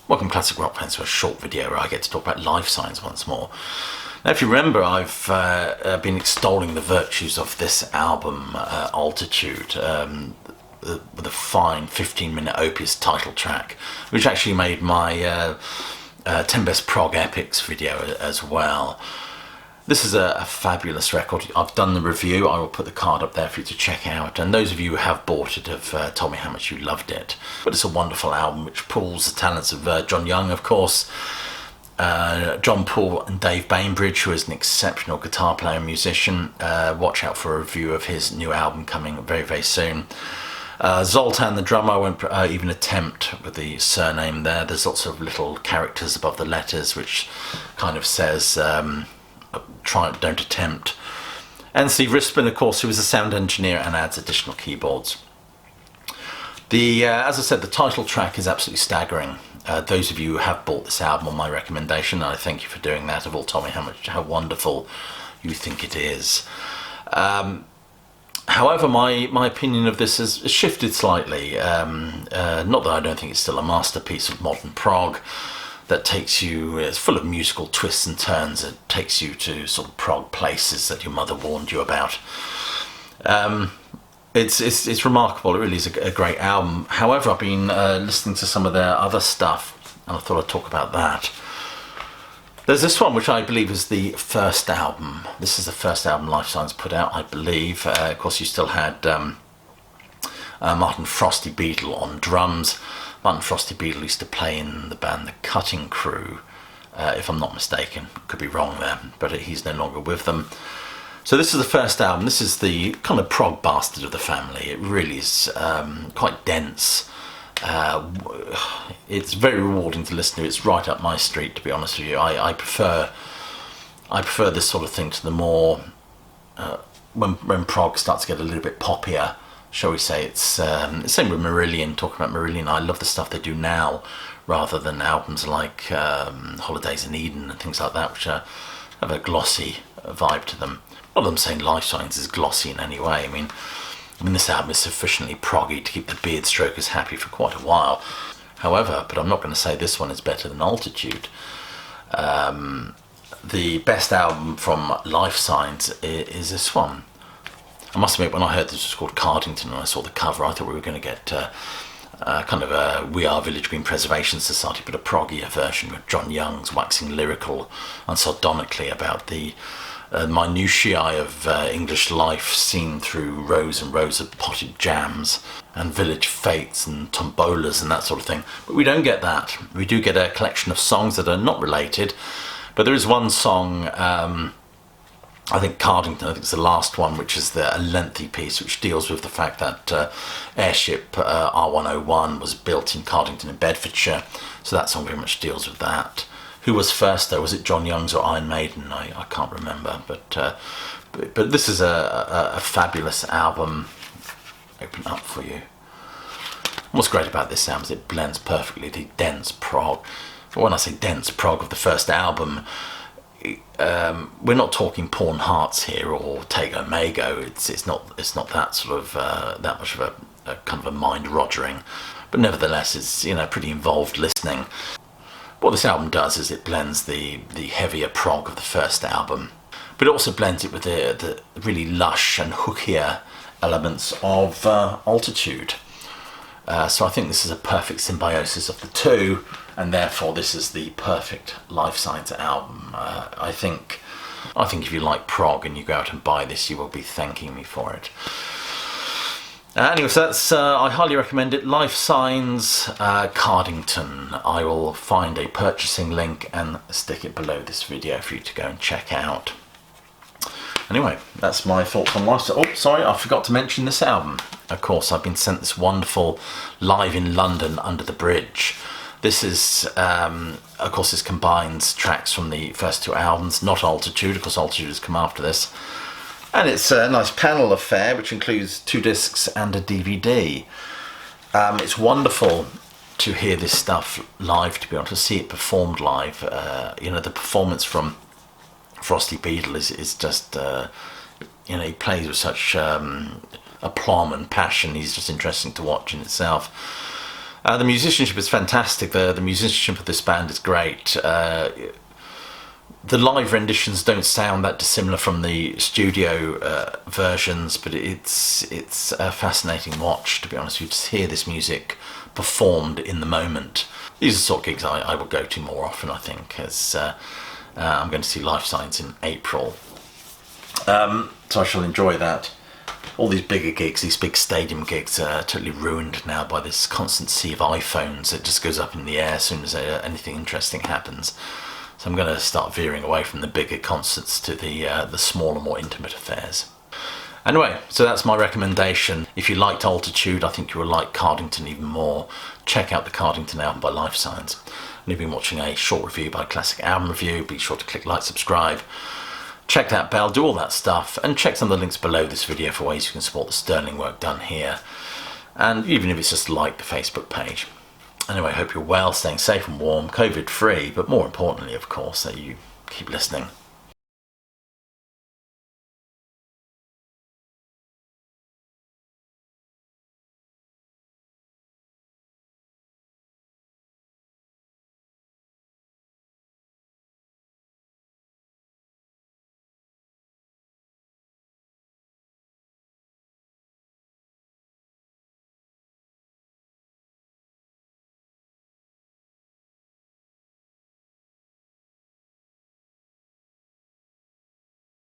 Welcome Classic Rock fans to a short video where I get to talk about Lifesigns once more. Now if you remember, I've been extolling the virtues of this album, Altitude, with a fine 15-minute opus title track, which actually made my 10 Best Prog Epics video as well. This is a fabulous record. I've done the review. I will put the card up there for you to check out. And those of you who have bought it have told me how much you loved it. But it's a wonderful album which pulls the talents of John Young, of course, John Paul and Dave Bainbridge, who is an exceptional guitar player and musician. Watch out for a review of his new album coming very, very soon. Zoltan the drummer, I won't even attempt with the surname there. There's lots of little characters above the letters which kind of says... don't attempt. And Steve Rispin, of course, who is a sound engineer and adds additional keyboards. As I said, the title track is absolutely staggering. Those of you who have bought this album on my recommendation, and I thank you for doing that, have all told me how wonderful you think it is. However, my opinion of this has shifted slightly. Not that I don't think it's still a masterpiece of modern prog that takes you, it's full of musical twists and turns. It takes you to sort of prog places that your mother warned you about. It's remarkable. It really is a great album. However, I've been listening to some of their other stuff, and I thought I'd talk about that. There's this one, which I believe is the first album. This is the first album Lifesigns put out, I believe. Of course, you still had Martin Frosty Beadle on drums. Martin Frosty Beadle used to play in the band The Cutting Crew, if I'm not mistaken. Could be wrong there, but he's no longer with them. So this is the first album. This is the kind of prog bastard of the family. It really is quite dense. It's very rewarding to listen to. It's right up my street, to be honest with you. I prefer this sort of thing to the more when prog starts to get a little bit poppier, shall we say. It's same with Marillion. Talking about Marillion, I love the stuff they do now rather than albums like Holidays in Eden and things like that, which have a glossy vibe to them. Not that I'm saying Lifesigns is glossy in any way. I mean this album is sufficiently proggy to keep the beard strokers happy for quite a while. However, but I'm not going to say this one is better than Altitude. The best album from Lifesigns is this one. I must admit, when I heard this was called Cardington and I saw the cover, I thought we were going to get kind of a We Are Village Green Preservation Society, but a proggier version with John Young's waxing lyrical and sardonically about the minutiae of English life seen through rows and rows of potted jams and village fetes and tombolas and that sort of thing. But we don't get that. We do get a collection of songs that are not related, but there is one song, I think Cardington, I think it's the last one, which is a lengthy piece which deals with the fact that airship R101 was built in Cardington in Bedfordshire. So that song very much deals with that. Who was first though? Was it John Young's or Iron Maiden? I can't remember. But this is a fabulous album. Open up for you. What's great about this album is it blends perfectly the dense prog. But when I say dense prog of the first album, we're not talking Pawn Hearts here or Tego Mago. It's not that sort of that much of a kind of a mind rogering, but nevertheless it's pretty involved listening. What this album does is it blends the heavier prog of the first album, but it also blends it with the really lush and hookier elements of Altitude. So I think this is a perfect symbiosis of the two, and therefore this is the perfect Lifesigns album. I think if you like prog and you go out and buy this, you will be thanking me for it. Anyway, so that's I highly recommend it. Lifesigns, Cardington. I will find a purchasing link and stick it below this video for you to go and check out. Anyway, that's my thoughts on Lifesigns. Oh, sorry, I forgot to mention this album. Of course, I've been sent this wonderful Live in London Under the Bridge. This is, of course, this combines tracks from the first two albums, not Altitude. Of course, Altitude has come after this. And it's a nice panel affair, which includes 2 discs and a DVD. It's wonderful to hear this stuff live, to be able to see it performed live. The performance from Frosty Beadle is just, he plays with such aplomb and passion. He's just interesting to watch in itself. The musicianship is fantastic. The musicianship of this band is great. The live renditions don't sound that dissimilar from the studio versions, but it's a fascinating watch, to be honest. You just hear this music performed in the moment. These are the sort of gigs I will go to more often, I think, as I'm going to see Lifesigns in April. So I shall enjoy that. All these bigger gigs, these big stadium gigs, are totally ruined now by this constant sea of iPhones. It just goes up in the air as soon as anything interesting happens. So I'm going to start veering away from the bigger concerts to the smaller, more intimate affairs. Anyway, so that's my recommendation. If you liked Altitude, I think you will like Cardington even more. Check out the Cardington album by Lifesigns. And you've been watching a short review by Classic Album Review. Be sure to click like, subscribe. Check that bell, do all that stuff, and check some of the links below this video for ways you can support the sterling work done here. And even if it's just like the Facebook page. Anyway, I hope you're well, staying safe and warm, COVID-free, but more importantly, of course, that you keep listening.